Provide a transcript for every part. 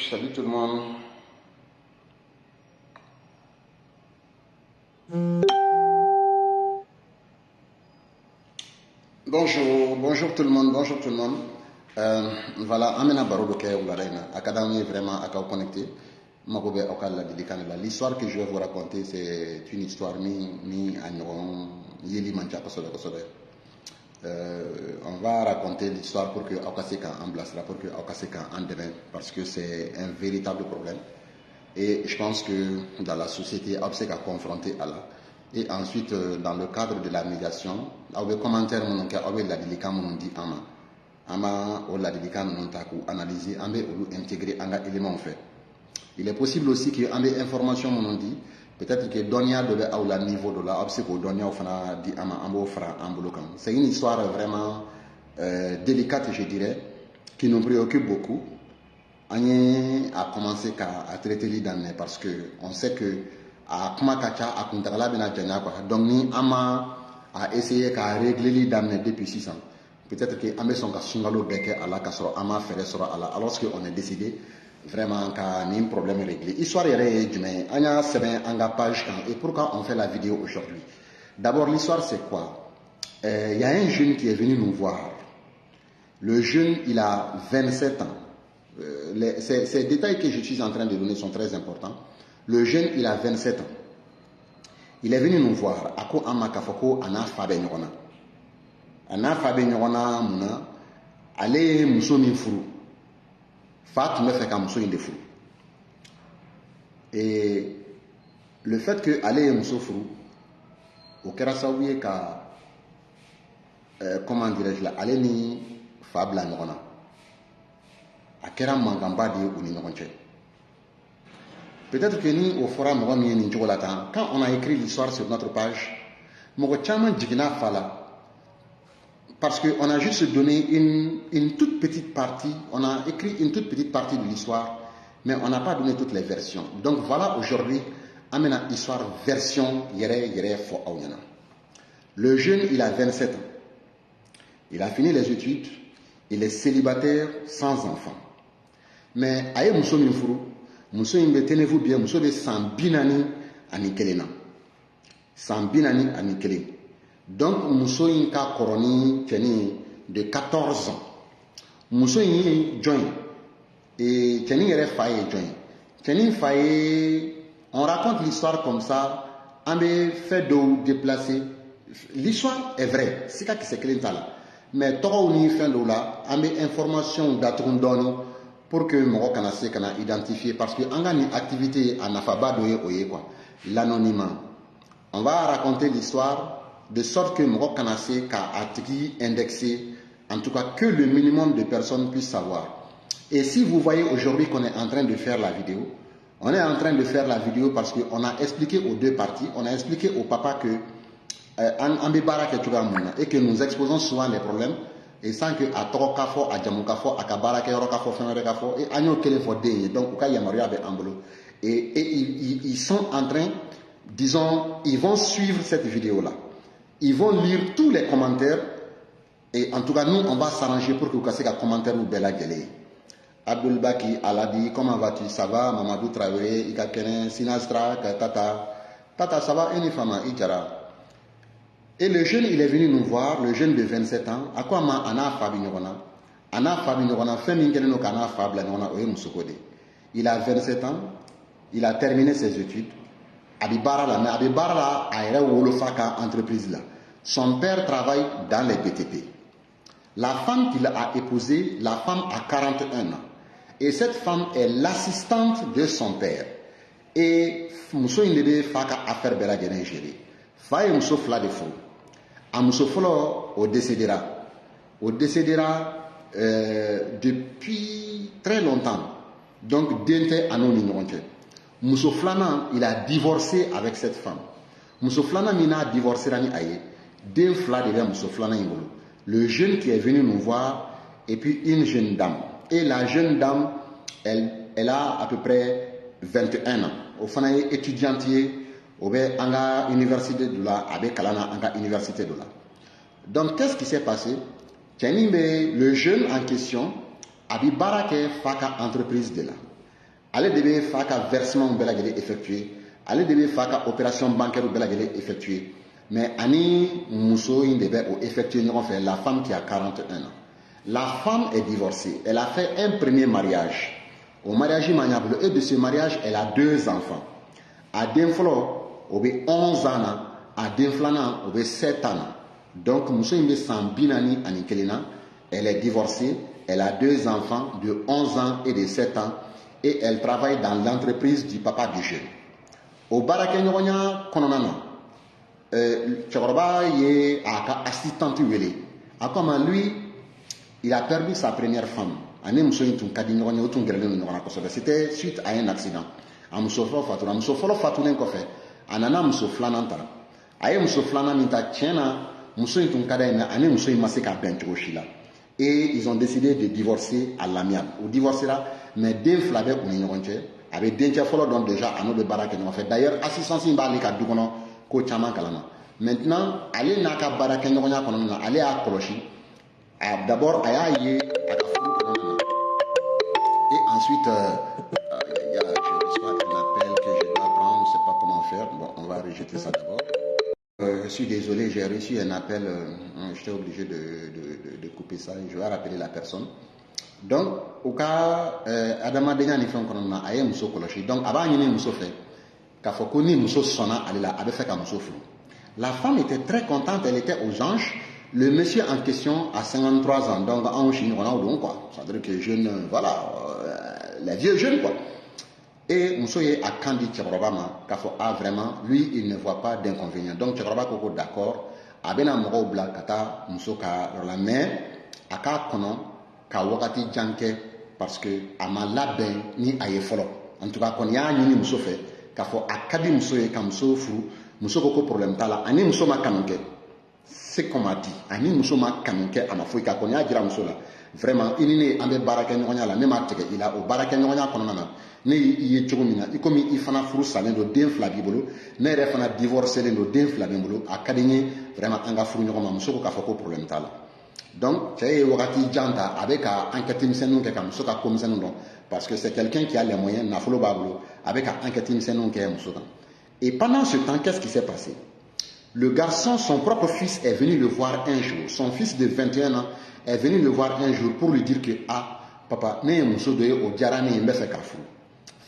Salut tout le monde. Bonjour tout le monde, voilà, Amena Barodoke Oularena, Akadami vraiment à connecter. L'histoire que je vais vous raconter, c'est une histoire mi Yeli Mancha on va raconter l'histoire pour que Aukaseka en blasera, pour que Aukaseka en devienne, parce que c'est un véritable problème. Et je pense que dans la société, Aukaseka confronté à là. Et ensuite, dans le cadre de la médiation, avec commentaire, on a la délicat, on dit ama ou la délicat, on a analysé, on a intégré un élément fait. Il est possible aussi que on ait information, on dit. Peut-être que Donia devait avoir le niveau de la obsèque ou Donia au fana dit ama ambo fra ambolokan. C'est une histoire vraiment délicate, je dirais, qui nous préoccupe beaucoup. On a commencé à traiter les damnés parce que on sait que à Kumakacha, à Kuntagala Benadjana, donc ni ama a essayé à régler les damnés depuis 6 ans. Peut-être que Amé son Sungalo Beke à la Kassoro Ama Ferre sera à la, alors qu'on a décidé vraiment qu'il y a un problème réglé. L'histoire est mais on a 7 page et pourquoi on fait la vidéo aujourd'hui. D'abord, l'histoire c'est quoi? Il y a un jeune qui est venu nous voir. Le jeune, il a 27 ans. Ces détails que je suis en train de donner sont très importants. Le jeune, il a 27 ans. Il est venu nous voir. Ako amakafoko ana fabe nyona. Ana fabe nyona muna. Ale muso min furu. Fa me fait qu'un muso de fou. Et le fait que ale muso furu, au kerasaouye ka comment dirais-je là, ale ni fa bla nyona. A kera mangamba di ou ni nyonche. Peut-être que nous, au forum, quand on a écrit l'histoire sur notre page, parce qu'on a juste donné une toute petite partie, on a écrit une toute petite partie de l'histoire, mais on n'a pas donné toutes les versions. Donc voilà, aujourd'hui, amena histoire version yere fo aouyana. Le jeune, il a 27 ans. Il a fini les études, il est célibataire sans enfant. Mais aye muso minfuru, muso imbe tenez-vous bien, muso de sambinani anikelena. Sambinani anikele. Donc muso inka koroni teni de 14 ans. Muso in join. Et teni yere faye join. Teni faye, on raconte l'histoire comme ça, on me fait de déplacer. L'histoire est vraie, c'est ça qui s'est créé là. Mais toi on y fait de là, on me information d'atondoni. Pour que Moro Kanase kana identifier parce que on a une activité à Nafaba doye oye quoi l'anonymat. On va raconter l'histoire de sorte que Moro Kanase ka atiki indexé en tout cas que le minimum de personnes puissent savoir. Et si vous voyez aujourd'hui qu'on est en train de faire la vidéo, on est en train de faire la vidéo parce qu'on a expliqué aux deux parties, on a expliqué au papa que et que nous exposons souvent les problèmes. Et sans que à toro kafo, à jamu kafo, à kabara kero kafo, fenere kafo, et agno kele fo de, donc uka yamaria be ambolo. Et ils sont en train, disons, ils vont suivre cette vidéo-là. Ils vont lire tous les commentaires. Et en tout cas, nous, on va s'arranger pour que vous cassez un commentaire ou bella gueule. Abdul Baki Aladi, comment vas-tu? Ça va? Mamadou Traoré, Ika Kenen, Sinastra, Tata. Tata, ça va? Enifama, Ikara. Et le jeune, il est venu nous voir, le jeune de 27 ans, à quoi ma ana fabi nyona. Ana fabi nyona, fait mingene no kana fabla nyona oye musokode. Il a 27 ans, il a terminé ses études. Abibara la, mais Abibara la a été wolofaka entreprise là. Son père travaille dans les BTP. La femme qu'il a épousée, la femme a 41 ans. Et cette femme est l'assistante de son père. Et muso indebe faka affaire bela gene gérer. Faye muso fla de fou. A muso folo o décédera. au décédera depuis très longtemps. Donc, Dente Anoni Nronche. Mousso Flana, il a divorcé avec cette femme. Mousso Flana Mina a divorcé Rani Aye. D'un fla de Mousso Flana Imbolo. Le jeune qui est venu nous voir, et puis une jeune dame. Et la jeune dame, elle a à peu près 21 ans. Au fond, elle est étudiante, au Anga Université de la, avec Kalana Anga Université de la. Donc, qu'est-ce qui s'est passé? Le jeune en question, Abi Barake Faka entreprise de là. Elle devait faire versement effectué. Elle devait faire opération bancaire effectuée. Mais Annie Mousso devait effectuer la femme qui a 41 ans. La femme est divorcée. Elle a fait un premier mariage. Au mariage maniable, et de ce mariage, elle a 2 enfants. À Denflo, elle a 11 ans. À Denflana, elle a 7 ans. Donc, Mousso Binani Anikelina, elle est divorcée. Elle a 2 enfants de 11 ans et de 7 ans. Et elle travaille dans l'entreprise du papa du jeune. Au Barakenyonya Kononana, Tchakoroba est assistante Wele. Comme lui, il a perdu sa première femme. C'était suite à un accident. Amusofo Fatura, Musofolo Fatunen Kofe, Anana Musoflananta. Aye Musoflanamita Tiena, Musoyitun Kadena, Ane Musoy Maseka Benchoshila. Et ils ont décidé de divorcer à l'amiable. Ou divorcer là, mais d'un flaveur ou une avec d'un follow donc déjà à notre barak nous fait. D'ailleurs, assistance in bali ka dukono ko chama kalama. Maintenant, aller naka barak nous kono aller à Kolochi. D'abord aya yé à Kafou. Et ensuite il y a je reçois un appel que je dois prendre, je sais pas comment faire. Bon, on va rejeter ça d'abord. Je suis désolé, j'ai reçu un appel, j'étais obligé de couper ça et je vais rappeler la personne. Donc, au cas, Adama Denya ni fait un aye muso koloshi. Donc, avant y muso fait, k'a faut qu'on muso sonna, elle avait fait qu'un muso flou. La femme était très contente, elle était aux anges. Le monsieur en question a 53 ans, donc en Chine, on a ou quoi. Ça veut dire que jeune, voilà, les vieux jeunes quoi. Et Moussoye a candidat Tchakrobama, k'a faut vraiment, lui, il ne voit pas d'inconvénient. Donc, Tchakrobama koko d'accord, abena moro bla kata Mousso ka la main, aka kono, ka wakati janke, parce que ama labin ni aye folo. En tout cas, kon ya ni Mousso fait, k'a faut akadi Moussoye ka Mousso fou, Mousso koko problème tala, ani Mousso ma kanonke. C'est comme a dit, ani Mousso ma kanonke, ama fouika ka kon ya dira Mousso là. Vraiment, il n'est pas baraka nyonya la même acte il a au baraka nyonya konona ne yi chogomina i komi i fana furu salen do den fla bibolo ne re fana divorcer do den fla bibolo akadini vraiment anga furu nyoma musoko ka fako problème tala donc c'est wakati janta avec a enquête msenu ke kam soka comme senu don parce que c'est quelqu'un qui a les moyens na folo babolo avec a enquête msenu ke musoka et pendant ce temps qu'est-ce qui s'est passé? Le garçon, son propre fils est venu le voir un jour. Son fils de 21 ans est venu le voir un jour pour lui dire que ah papa ne muso doye o diara ne mbe fe kafu.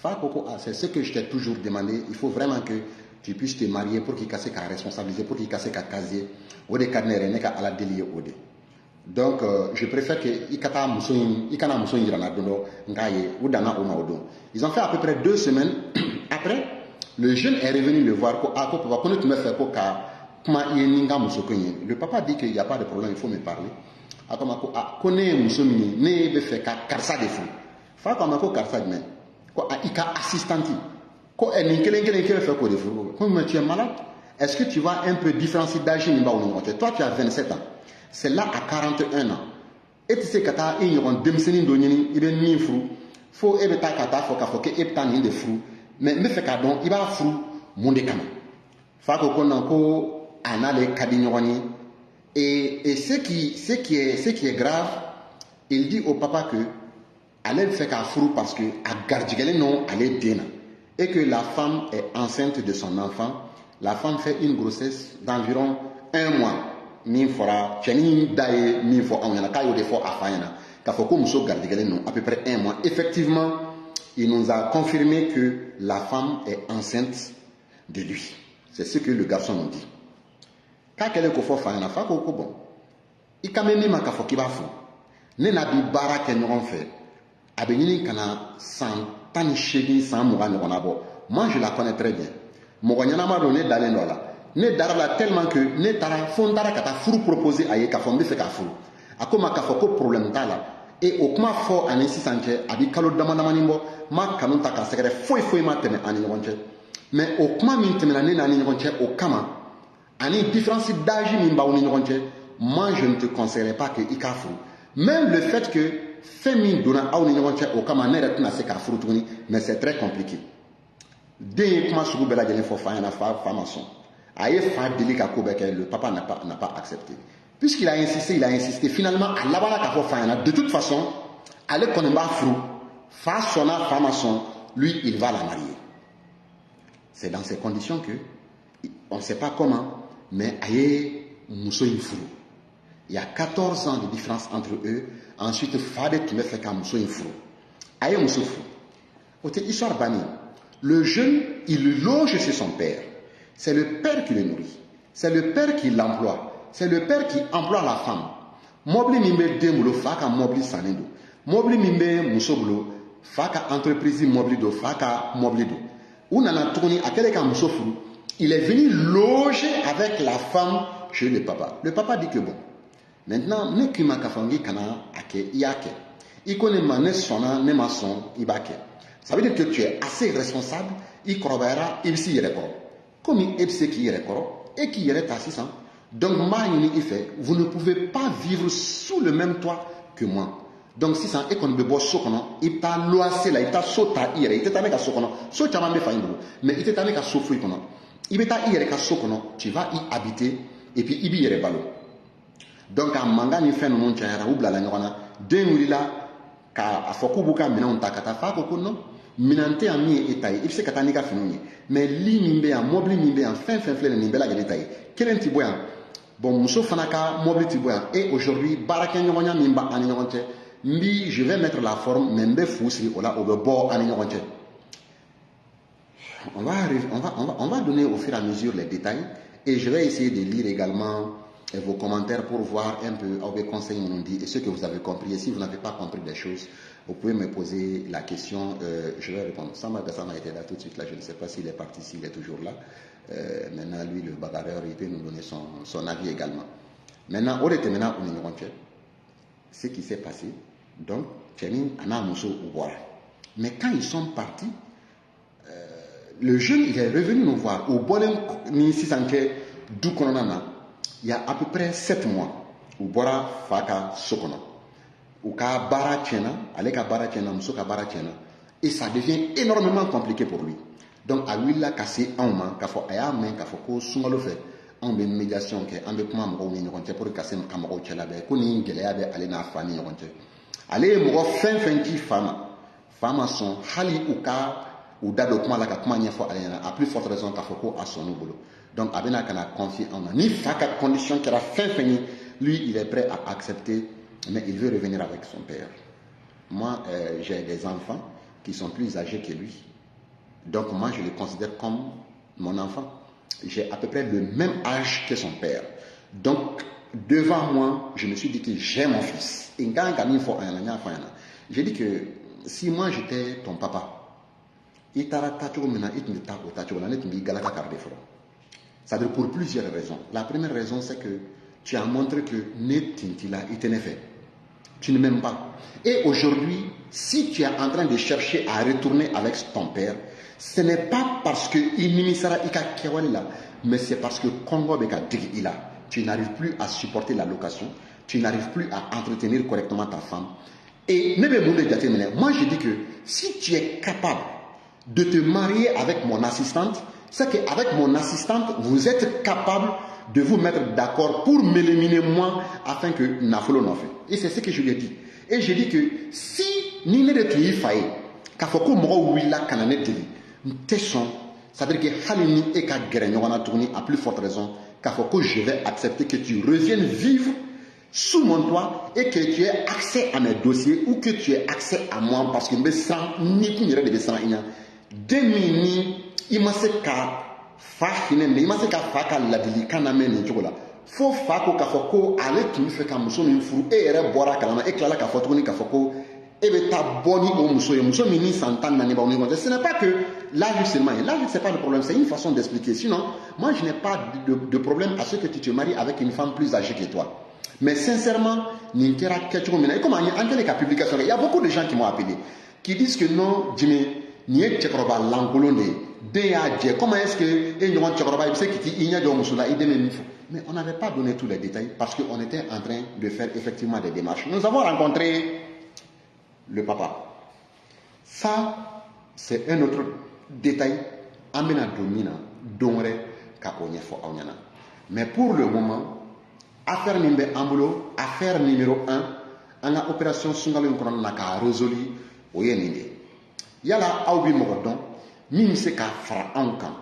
Fa koko ah c'est ce que je t'ai toujours demandé, il faut vraiment que tu puisses te marier pour qu'il casse ta responsabilité, pour qu'il casse ta casier ou des carnets ne ka ala délier ode. Donc je préfère que ikata muso ikana muso yirana dondo ngaye ou dana o maodo. Ils ont fait à peu près 2 semaines après le jeune est revenu le voir ko ako papa kono tu me fais ko ka le papa dit qu'il n'y a pas de problème, il faut me parler. Connaît Moussoumi, ne fait qu'à Karsa de fou. Fa comme un Karsa de main. Quoi, Ika assistanti. Quoi, elle n'est qu'elle fait quoi de fou. Comme tu es malade, est-ce que tu vas un peu différencier d'âge? Toi, tu as 27 ans. C'est là à 41 ans. Et tu sais que tu as une demi-sénie d'onini, il est ni fou. Faut éviter kata, faut qu'il y ait pas de fou. Mais me fait qu'à donc, il va fou, mon décamant. Fa qu'on a les cadignorani et ce qui est grave, il dit au papa que elle fait qu'à frou parce que à gardigale non elle est déna et que la femme est enceinte de son enfant. La femme fait une grossesse d'environ 1 mois. Min fora cheni daye min fo on yana kayo de fo afayana ka fo ko muso gardigale non à peu près 1 mois. Effectivement, il nous a confirmé que la femme est enceinte de lui. C'est ce que le garçon nous dit. Quand elle est au fayana fa ko bon. I kamemi ma ka fo ki ba fo. Ne na bi bara ke ñogon fait. Abenini kana san tani shegi san muga ñogona bo. Moi je la connais très bien. Mogo ñanama do ne dalen do la. Ne dara la tellement que ne tara fondara kata furu proposer aye ka fo mbe fe ka furu. Akoma kafoko problème ta la. Et au kuma fort en insistant abi kalo dama nimbo ma kanun ta ka sekere foi ma teme ani ngonche. Mais au kuma min teme na ni ngonche au kama ani différence d'âge min ba ni ngonche. Moi je ne te conseillerais pas que ikafu. Même le fait que féminin donna au ni ngonche au kama ne retuna se ka furu tuni, mais c'est très compliqué. Dès kuma sugu bela jelen fo fa yana fa maçon. Aye fa deli ka ko beke le papa n'a pas accepté. Puisqu'il a insisté, finalement, à la de toute façon, allez qu'on est frou, face son femme lui, il va la marier. C'est dans ces conditions que, on ne sait pas comment, mais aïe, Mousso Infrou. Il y a 14 ans de différence entre eux. Ensuite, Fade tu me fais qu'un Mousso Infrou. Aïe, Mousso Fou. Côté histoire bannie, le jeune, il loge chez son père. C'est le père qui le nourrit. C'est le père qui l'emploie. C'est le père qui emploie la femme. Mobli mimbe demulo faka mobli sanendo. Mobli mimbe musoblo faka entreprise mobli do faka mobli do. Unana tourni akele ka musofuru. Il est venu loger avec la femme chez le papa. Le papa dit que bon. Maintenant, ne kima kafangi kana ake yake. Ikone mane sona ne mason ibake. Ça veut dire que tu es assez responsable. Il corobera ibsi yerekoro. Comme il ibsi qui yerekoro et qui yere tassisan. Donc, vous ne pouvez pas vivre sous le même toit que moi. Donc, si ça est qu'on be boss sokono, il t'a loissé là, il t'a sauté hier, il t'a mis à sokono, sauté à ma mais il t'a mis à souffrir kono. Il t'a hier à sokono, tu vas y habiter et puis il y a balo. Donc, à manga ni fait non tchara ou blala ngona, denulila ka afoku buka mina on takata fa ko no. Minante a mis étail, il sait katani ka finoni. Mais li mimbe en mobli mimbe en fin fleur ni bela détail. Quel tiboyan? Bon, Mousso Fanaka, Mobli Tiboyan. Et aujourd'hui, Baraken Yonya Mimba Anigonche. Mbi, je vais mettre la forme, Membe Fousri, Ola, Obebo Anigonche. On va donner au fur et à mesure les détails. Et je vais essayer de lire également vos commentaires pour voir un peu vos conseils nous dit et ce que vous avez compris. Et si vous n'avez pas compris des choses, vous pouvez me poser la question. Je vais répondre. Sama Gassama était là tout de suite. Là, je ne sais pas s'il est parti, s'il est toujours là. Maintenant, lui, le bagarreur, il peut nous donner son avis également. Maintenant, on était maintenant au numéro 1. Ce qui s'est passé, donc, Tchenin, Anna Mousso ou Boara. Mais quand ils sont partis, le jeune, il est revenu nous voir. Au Bolem, Nisi Sanke, Doukonana, il y a à peu près 7 mois. Au Boara, Faka, Sokono. Ou Ka Bara Tchena, Aleka Bara Tchena, Mousso Ka Bara Tchena. Et ça devient énormément compliqué pour lui. Donc, à lui, là, cassé un moment, qu'il faut aya main, qu'il faut qu'on soit le fait. On a une médiation, on a comment on a pour casser un camarade chez la baie, qu'on a une gueule, aller dans la famille. Allez, moi, fin qui femme son, hali ou ka, ou dado comment la comment il faut aller, à plus forte raison qu'il faut qu'on a son boulot. Donc, Abena qu'on a confié en ni faka condition qu'il a fin, lui, il est prêt à accepter, mais il veut revenir avec son père. Moi, j'ai des enfants qui sont plus âgés que lui. Donc moi, je le considère comme mon enfant. J'ai à peu près le même âge que son père. Donc, devant moi, je me suis dit que j'ai mon fils. J'ai dit que si moi j'étais ton papa, c'est-à-dire pour plusieurs raisons. La première raison, c'est que tu as montré que il te fait. Tu ne m'aimes pas. Et aujourd'hui, si tu es en train de chercher à retourner avec ton père, ce n'est pas parce qu'il n'imisara ika kewala, mais c'est parce que Congo beka ila. Tu n'arrives plus à supporter la location, tu n'arrives plus à entretenir correctement ta femme. Et moi je dis que si tu es capable de te marier avec mon assistante, c'est qu'avec mon assistante, vous êtes capable de vous mettre d'accord pour m'éliminer moi afin que Nafolo n'en fait. Et c'est ce que je lui ai dit. Et j'ai dit que si ni ne de tu faille, qu'à foko mo willa kanane dili, tesson, ça veut dire que halini et ka grenona tourner à plus forte raison, qu'à foko je vais accepter que tu reviennes vivre sous mon toit et que tu aies accès à mes dossiers ou que tu aies accès à moi parce que me sent ni pour de sang ina. Demi il m'a se ka fa hine il m'a se ka fa ka ladili kana meni chokola. Faut fako ka foko ale tu fait ka muso min furu e yere bora kalama e klala ka foto ni ka foko e be ta boni o muso ye muso mini santan na ne ba oni. Ce n'est pas que l'âge seulement, l'âge c'est pas le problème, c'est une façon d'expliquer. Sinon moi je n'ai pas de problème à ce que tu te maries avec une femme plus âgée que toi. Mais sincèrement, Ninkera Ketchumina, et comme en publication, il y a beaucoup de gens qui m'ont appelé, qui disent que non, Jimmy, Nye Tchekroba, l'Angolone, comment est-ce que Enyoan Tchekroba, il sait qu'il y a de Moussula, il démène. Mais on n'avait pas donné tous les détails parce qu'on était en train de faire effectivement des démarches. Nous avons rencontré le papa. Ça, c'est un autre détail. Amena Domina, Dongre, Kakonyefo Aonyana. Mais pour le moment, affaire Nimbe Ambulo, affaire numéro 1, on a opération Sungalo Nkron Naka résolu au Yeninde. Yala Aubi Morodon, Mim se ka fra ankan,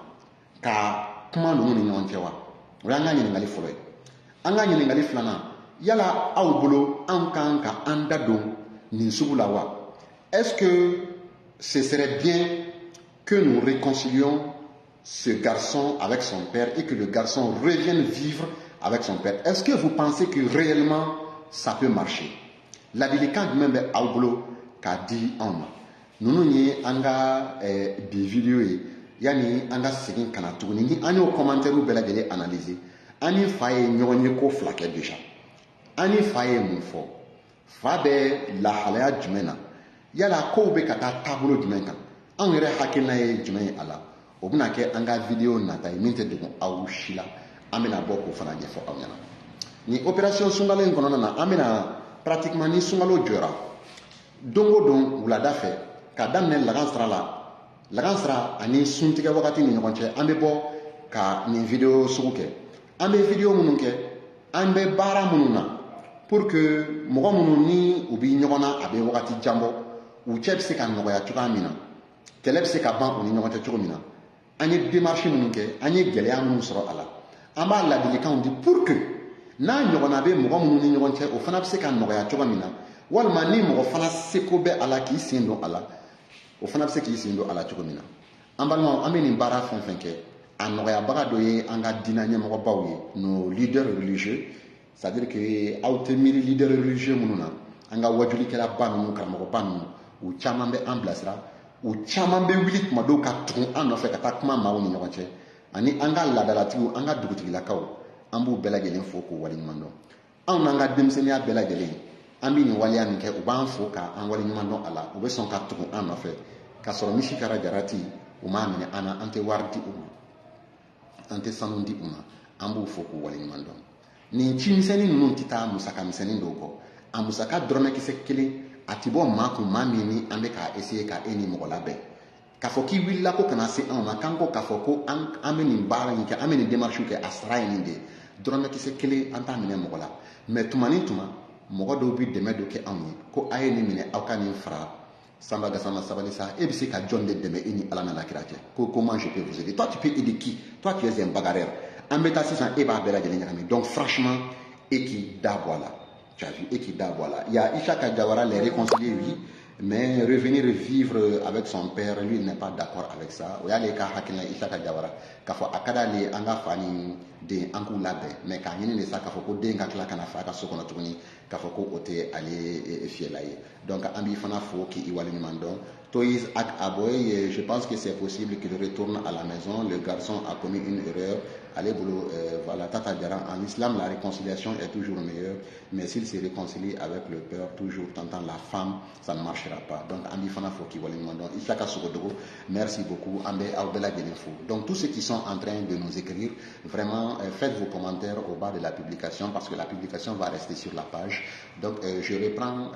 ka kuma no ni nyontewa. Ranga ni ngali foloy. Anga ni ngali flana. Yala Aubulo ankan ka andadon ni subulawa. Est-ce que ce serait bien que nous réconcilions ce garçon avec son père et que le garçon revienne vivre avec son père? Est-ce que vous pensez que réellement ça peut marcher? L'habilitant même Aubulo qu'a dit en nous nous anga des vidéos yani anga segin kana tuguni ni ani o commentaire ou bela gele analyser ani faye nyonye ko flake déjà ani faye mun fo fa be la halaya jumena yala ko be kata tabulo jumen kan an yɛrɛ hakilina ye jumɛn ye a la o bɛna kɛ an ka video nata ye min tɛ dogo aw si la an bɛna bɔ k'o fana ɲɛfɔ aw ɲɛna ni opération sunkalo in kɔnɔna na an bɛna pratiquement ni sunkalo jɔra don o don wulada fɛ ka daminɛ lagan sira ani suntigɛ wagati ni ɲɔgɔn cɛ an bɛ bɔ ka nin video sugu kɛ an bɛ video minnu kɛ an bɛ baara minnu na pour que mɔgɔ minnu ni u bɛ ɲɔgɔn na a bɛ wagati jan bɔ u cɛ bɛ se ka nɔgɔya cogoya min na kɛlɛ bɛ se ka ban u ni ɲɔgɔn cɛ cogo min na an ye démarche minnu kɛ an ye gɛlɛya minnu sɔrɔ a la an b'a ladilikanw di pour que n'a ɲɔgɔnna bɛ mɔgɔ minnu ni ɲɔgɔn cɛ o fana bɛ se ka nɔgɔya cogo min na walima ni mɔgɔ fana seko bɛ a la k'i sen don a la o fana bɛ se k'i sen don a la cogo min na an balimaw an bɛ nin baara fɛn fɛn kɛ a nɔgɔyabaga dɔ ye an ka diinɛ ɲɛmɔgɔbaw ye nos leaders religieux c'est à dire que aw tɛ miiri leader religieux minnu na an ka wajulikɛlaba ninnu karamɔgɔba ninnu u caman bɛ an bilasira u caman bɛ wuli tuma dɔw ka tugun an nɔfɛ ka taa kuma maaw ni ɲɔgɔn cɛ ani an ka laadalatigiw an ka dugutigilakaw an b'u bɛɛ lajɛlen fo k'u waleɲuman dɔn anw n'an ka denmisɛnninya bɛɛ lajɛlen an bɛ nin waleya min kɛ u b'an fo k'an waleɲuman dɔn a la u bɛ sɔn ka tugun an nɔfɛ k'a sɔrɔ misi kɛra jarati u m'a minɛ an na an tɛ wari di u ma an tɛ sanu di u ma an b'u fo k'u waleɲuman dɔn nin ci misɛnnin ninnu tɛ taa musaka misɛnnin dɔw kɔ a musaka dɔrɔmɛ kisɛ kelen a ti bɔ maa kun maa min ni an bɛ k'a essayer ka e ni mɔgɔ labɛn k'a fɔ k'i wulila ko kana se anw ma k'an ko k'a fɔ ko an bɛ nin baara in kɛ an bɛ nin démarche kɛ a sara ye nin de dɔrɔmɛ kisɛ kelen an t'a minɛ mɔgɔ la mais tuma ni tuma mɔgɔ dɔw bɛ dɛmɛ dɔ kɛ anw ye ko a ye nin minɛ aw ka nin fara Samba Gassama sabali sa e bɛ se ka jɔn de dɛmɛ e ni ala nana kira cɛ ko comment je peux vous aider toi tu peux aider qui toi tu es un bagarreur an bɛ taa sisan e b'a bɛɛ lajɛlen ɲagami donc franchement e k'i da bɔ a la. Tu as vu, et qui voilà. Il y a Ishaka Diawara, les réconcilier, oui, mais revenir vivre avec son père, lui, il n'est pas d'accord avec ça. Il y a les cas Hakina Ishaka Diawara, qu'il faut akada les anga fani de angu labe, mais quand il y a ça, qu'il faut que des gars qui kana fa, qu'il faut qu'on a tourné, qu'il faut qu'on ôte aller fier là. Donc, ambi fana fo qui y wali mandon. Toïs ak aboy, je pense que c'est possible qu'il retourne à la maison. Le garçon a commis une erreur. Allez boulot, voilà, Tata Diara, en islam, la réconciliation est toujours meilleure, mais s'il se réconcilie avec le père, toujours tentant la femme, ça ne marchera pas. Donc, Ambi Fana Foki Walimandon, Ishaka Sogodogo, merci beaucoup, Ambe Aubela Gelinfo. Donc, tous ceux qui sont en train de nous écrire, vraiment, faites vos commentaires au bas de la publication, parce que la publication va rester sur la page. Donc, je reprends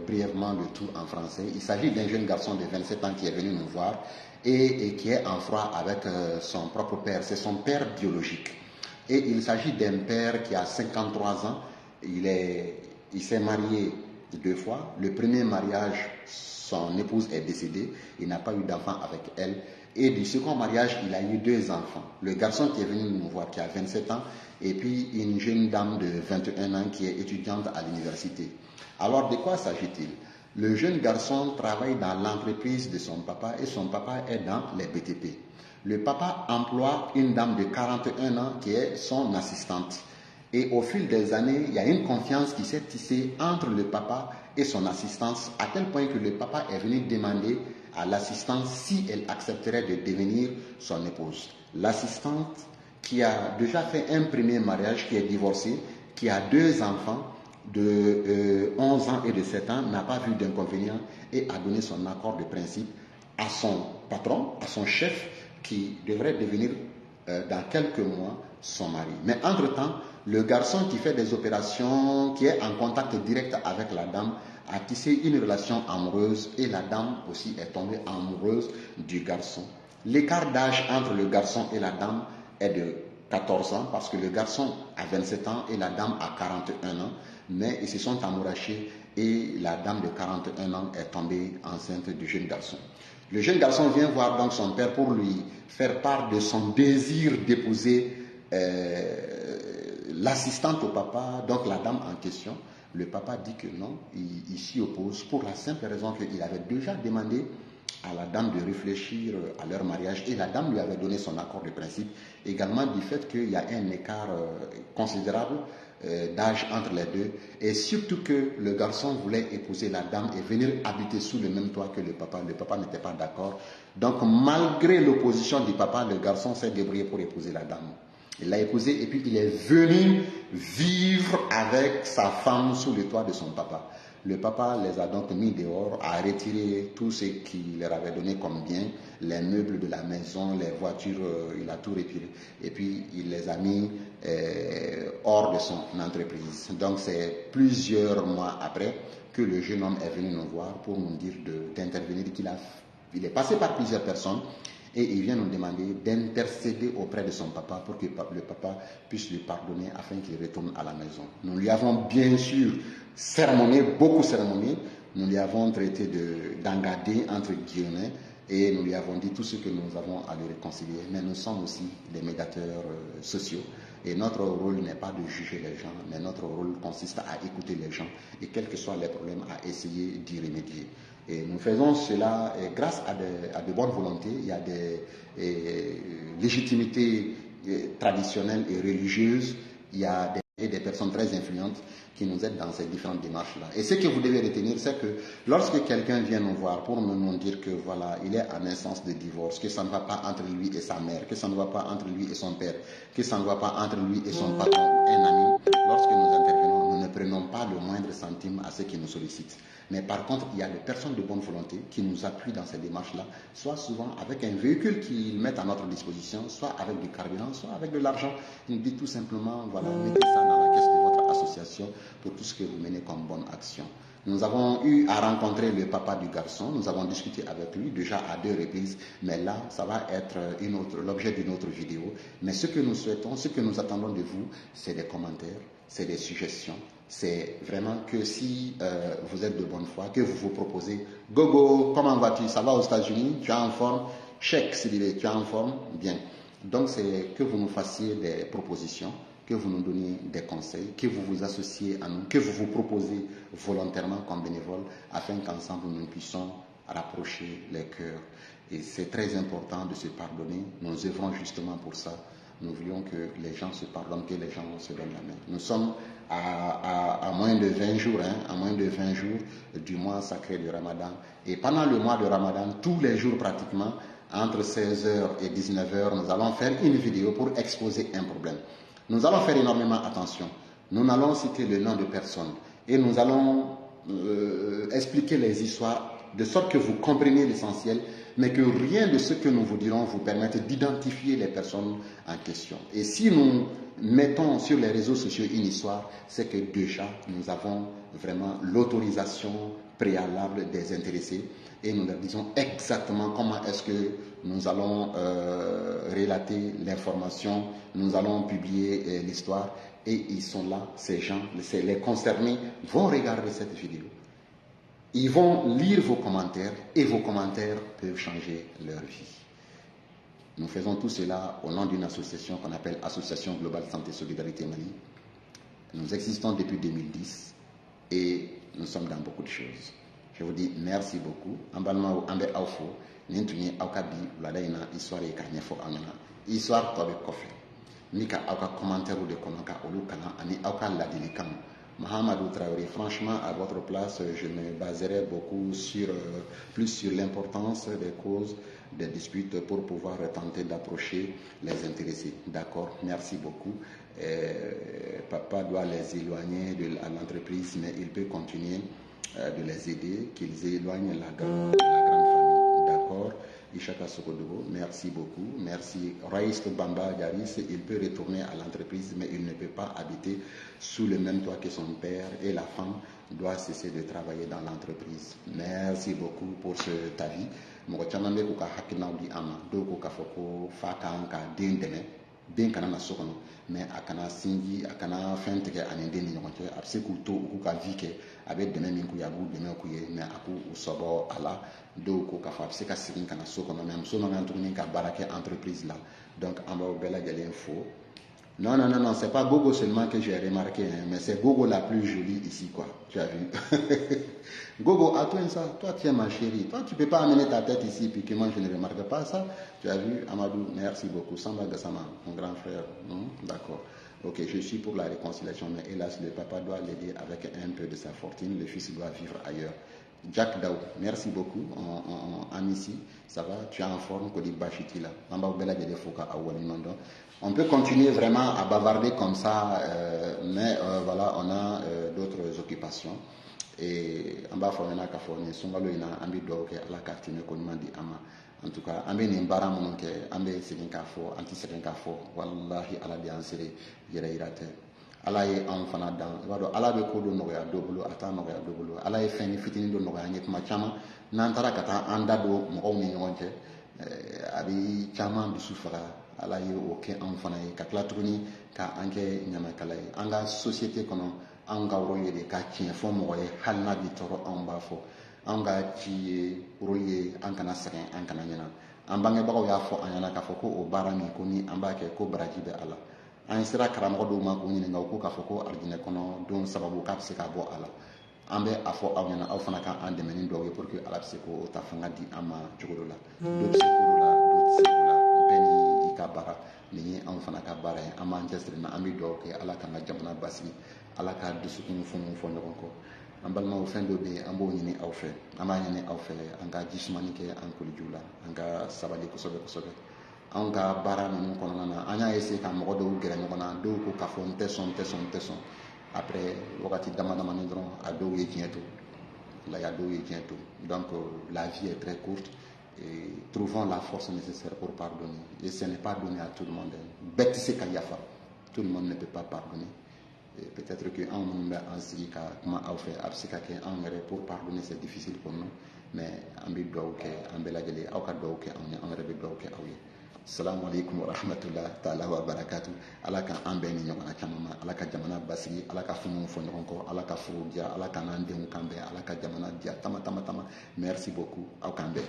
brièvement le tout en français. Il s'agit d'un jeune garçon de 27 ans qui est venu nous voir et qui est en froid avec son propre père. C'est son père biologique. Et il s'agit d'un père qui a 53 ans. Il s'est marié 2 fois. Le premier mariage, son épouse est décédée. Il n'a pas eu d'enfant avec elle. Et du second mariage, il a eu 2 enfants. Le garçon qui est venu nous voir, qui a 27 ans, et puis une jeune dame de 21 ans qui est étudiante à l'université. Alors, de quoi s'agit-il? Le jeune garçon travaille dans l'entreprise de son papa et son papa est dans les BTP. Le papa emploie une dame de 41 ans qui est son assistante. Et au fil des années, il y a une confiance qui s'est tissée entre le papa et son assistante, à tel point que le papa est venu demander à l'assistante si elle accepterait de devenir son épouse. L'assistante, qui a déjà fait un premier mariage, qui est divorcée, qui a 2 enfants de 11 ans et de 7 ans, n'a pas vu d'inconvénient et a donné son accord de principe à son patron, à son chef, qui devrait devenir dans quelques mois son mari. Mais entre-temps, le garçon qui fait des opérations, qui est en contact direct avec la dame, a tissé une relation amoureuse et la dame aussi est tombée amoureuse du garçon. L'écart d'âge entre le garçon et la dame est de 14 ans parce que le garçon a 27 ans et la dame a 41 ans, mais ils se sont amourachés et la dame de 41 ans est tombée enceinte du jeune garçon. Le jeune garçon vient voir donc son père pour lui faire part de son désir d'épouser l'assistante au papa, donc la dame en question. Le papa dit que non, il s'y oppose pour la simple raison qu'il avait déjà demandé à la dame de réfléchir à leur mariage et la dame lui avait donné son accord de principe, également du fait qu'il y a un écart considérable d'âge entre les deux et surtout que le garçon voulait épouser la dame et venir habiter sous le même toit que le papa n'était pas d'accord. Donc malgré l'opposition du papa, le garçon s'est débrouillé pour épouser la dame. Il l'a épousée et puis il est venu vivre avec sa femme sous le toit de son papa. Le papa les a donc mis dehors, a retiré tout ce qu'il leur avait donné comme bien, les meubles de la maison, les voitures, il a tout retiré. Et puis il les a mis hors de son entreprise. Donc c'est plusieurs mois après que le jeune homme est venu nous voir pour nous dire d'intervenir, qu'il est passé par plusieurs personnes. Et il vient nous demander d'intercéder auprès de son papa pour que le papa puisse lui pardonner afin qu'il retourne à la maison. Nous lui avons bien sûr sermonné, beaucoup sermonné. Nous lui avons traité d'engadé, entre guillemets, et nous lui avons dit tout ce que nous avons à lui réconcilier. Mais nous sommes aussi des médiateurs sociaux. Et notre rôle n'est pas de juger les gens, mais notre rôle consiste à écouter les gens et quels que soient les problèmes, à essayer d'y remédier. Et nous faisons cela grâce à de bonnes volontés. Il y a des légitimités traditionnelles et religieuses. Il y a des personnes très influentes qui nous aident dans ces différentes démarches-là. Et ce que vous devez retenir, c'est que lorsque quelqu'un vient nous voir pour nous dire que voilà, il est en instance de divorce, que ça ne va pas entre lui et sa mère, que ça ne va pas entre lui et son père, que ça ne va pas entre lui et son patron ou un ami, lorsque nous intervenons, nous ne prenons pas le moindre centime à ceux qui nous sollicitent. Mais par contre, il y a des personnes de bonne volonté qui nous appuient dans ces démarches-là, soit souvent avec un véhicule qu'ils mettent à notre disposition, soit avec du carburant, soit avec de l'argent. Ils nous disent tout simplement, voilà, mettez ça dans la caisse de votre association pour tout ce que vous menez comme bonne action. Nous avons eu à rencontrer le papa du garçon, nous avons discuté avec lui déjà à 2 reprises, mais là, ça va être l'objet d'une autre vidéo. Mais ce que nous souhaitons, ce que nous attendons de vous, c'est des commentaires, c'est des suggestions. C'est vraiment que si vous êtes de bonne foi, que vous vous proposez, Gogo, comment vas-tu? Ça va aux États-Unis? Tu es en forme? Check, Sylvie, tu es en forme? Bien. Donc c'est que vous nous fassiez des propositions, que vous nous donniez des conseils, que vous vous associez à nous, que vous vous proposez volontairement comme bénévole, afin qu'ensemble nous puissions rapprocher les cœurs. Et c'est très important de se pardonner. Nous œuvrons justement pour ça. Nous voulions que les gens se pardonnent, que les gens se donnent la main. Nous sommes à moins de 20 jours, à moins de 20 jours du mois sacré du Ramadan. Et pendant le mois de Ramadan, tous les jours pratiquement, entre 16h et 19h, nous allons faire une vidéo pour exposer un problème. Nous allons faire énormément attention. Nous n'allons citer le nom de personne. Et nous allons expliquer les histoires de sorte que vous compreniez l'essentiel, mais que rien de ce que nous vous dirons vous permette d'identifier les personnes en question. Et si nous mettons sur les réseaux sociaux une histoire, c'est que déjà nous avons vraiment l'autorisation préalable des intéressés et nous leur disons exactement comment est-ce que nous allons relater l'information, nous allons publier l'histoire et ils sont là, ces gens, les concernés vont regarder cette vidéo. Ils vont lire vos commentaires et vos commentaires peuvent changer leur vie. Nous faisons tout cela au nom d'une association qu'on appelle Association Globale Santé Solidarité Mali. Nous existons depuis 2010 et nous sommes dans beaucoup de choses. Je vous dis merci beaucoup. Ambalma ou ambe aufo, n'intuni aukabi ladaina histoire et karnefo angana. Histoire tobe kofe. Nika auka commentaire ou de konaka olukana ani auka ladilikan. Mahamadou Traoré, franchement, à votre place, je me baserai beaucoup plus sur l'importance des causes des disputes pour pouvoir tenter d'approcher les intéressés. D'accord, merci beaucoup. papa doit les éloigner de l'entreprise, mais il peut continuer de les aider, qu'ils éloignent la grande famille. D'accord. Ishaka Sokodogo, merci beaucoup. Merci. Raïs Bamba Yaris, il peut retourner à l'entreprise, mais il ne peut pas habiter sous le même toit que son père, et la femme doit cesser de travailler dans l'entreprise. Merci beaucoup pour cet avis. Mɔgɔ caman bɛ k'u ka hakilinaw di an ma, dɔw ko k'a fɔ ko fa kan ka den dɛmɛ, den kana na so kɔnɔ, mais a kana sinji, a kana fɛn tigɛ ani den ni ɲɔgɔn cɛ, a bɛ se k'u to u k'u ka vie kɛ, a bɛ dɛmɛ min k'u ye a b'u dɛmɛ k'u ye, mais a k'u sɔbɔ a la. Dɔw ko k'a fɔ a bɛ se ka segin ka na so kɔnɔ, mais muso man kan tuguni ka baara kɛ entreprise la. Donc an b'aw bɛɛ lajɛlen fo. Non, non, non, non, c'est pas Gogo seulement que j'ai remarqué, hein, mais c'est Gogo la plus jolie ici, quoi. Tu as vu? Gogo, à toi ça, toi tu es ma chérie. Toi tu peux pas amener ta tête ici puis que moi je ne remarque pas ça. Tu as vu, Amadou, merci beaucoup. Samba Gassama, mon grand frère. D'accord. Ok, je suis pour la réconciliation, mais hélas, le papa doit l'aider avec un peu de sa fortune. Le fils doit vivre ailleurs. Jack Daou, merci beaucoup. Amici, ça va? Tu es en forme, Kodi Bachiti là. On peut continuer vraiment à bavarder comme ça, mais voilà, on a d'autres occupations. Et on va faire un café, en tout cas, on est bara mon que on est segin kafo, anti segin kafo, wallahi ala bi ansere yere irate. Ala ye an fana dan, wado ala be ko do noya dobolo, ata noya dobolo. Ala ye fɛn fitinin do noya ɲɛ kuma caman n'an taara ka taa an da don mɔgɔw ni ɲɔgɔn cɛ, a bi caman dusu faga. Ala ye o kɛ an fana ye ka tila tuguni ka an kɛ ɲamakala ye. An ka société kɔnɔ an ka rôle ye de ka tiɲɛ fɔ mɔgɔ ye hali n'a bi tɔɔrɔ anw b'a fɔ. An ka ci ye rôle ye an kana sɛgɛn an kana ɲɛna. An bangebagaw y'a fɔ an ɲɛna k'a fɔ ko o baara min ko ni an b'a kɛ ko baraji bɛ a la. An sera karamɔgɔ dɔw ma k'u ɲininka u ko k'a fɔ ko alijinɛ kɔnɔ don sababu k'a bɛ se ka bɔ a la. An bɛ a fɔ aw ɲɛna aw fana ka an dɛmɛ ni dɔw ye pour que ala bɛ se k'o ta fanga di an ma cogo dɔ la. Dɔ bɛ se k'o la, dɔ tɛ se k'o la. Bɛɛ ni i ka baara. Nin ye anw fana ka baara ye. An b'an cɛsiri na an bɛ dugawu kɛ ala k'an ka jamana basigi, ala ka dusukun funu fɔ ɲɔgɔn kɔ. An balimaw fɛn dɔ bɛ yen an b'o ɲini aw fɛ, an b'a ɲini aw fɛ an ka jisumani kɛ an kolijuw la, an ka sabali kosɛbɛ kosɛbɛ. Anw ka baara ninnu kɔnɔna na an y'a essayer ka mɔgɔ dɔw gɛrɛ ɲɔgɔn na, dɔw ko k'a fɔ n tɛ sɔn n tɛ sɔn n tɛ sɔn. Après wagati dama damani dɔrɔn a dɔw ye tiɲɛ to, a dɔw ye tiɲɛ to. Donc la vie est très courte et trouvons la force nécessaire pour pardonner. Et ce n'est pas donné à tout le monde. Bɛɛ tɛ se ka yafa, tout le monde ne peut pas pardonner. Et peut-être que anw minnu bɛ an sigi ka kuma aw fɛ a bɛ se ka kɛ anw yɛrɛ pour pardonner c'est difficile pour nous, mais an bɛ dugawu kɛ an bɛɛ lajɛlen, aw ka dugawu kɛ anw ye, an yɛrɛ bɛ dugawu kɛ aw ye. Assalamu alaikum wa rahmatullahi ta'ala wa barakatuh. Ala ka an bɛɛ ni ɲɔgɔnna caman ma, ala ka jamana basigi, ala ka fɛnw fɔ ɲɔgɔn kɔ, ala ka furu diya, ala ka n'an denw kan bɛn, ala ka jamana diya tama tama tama. Merci beaucoup, aw k'an bɛn.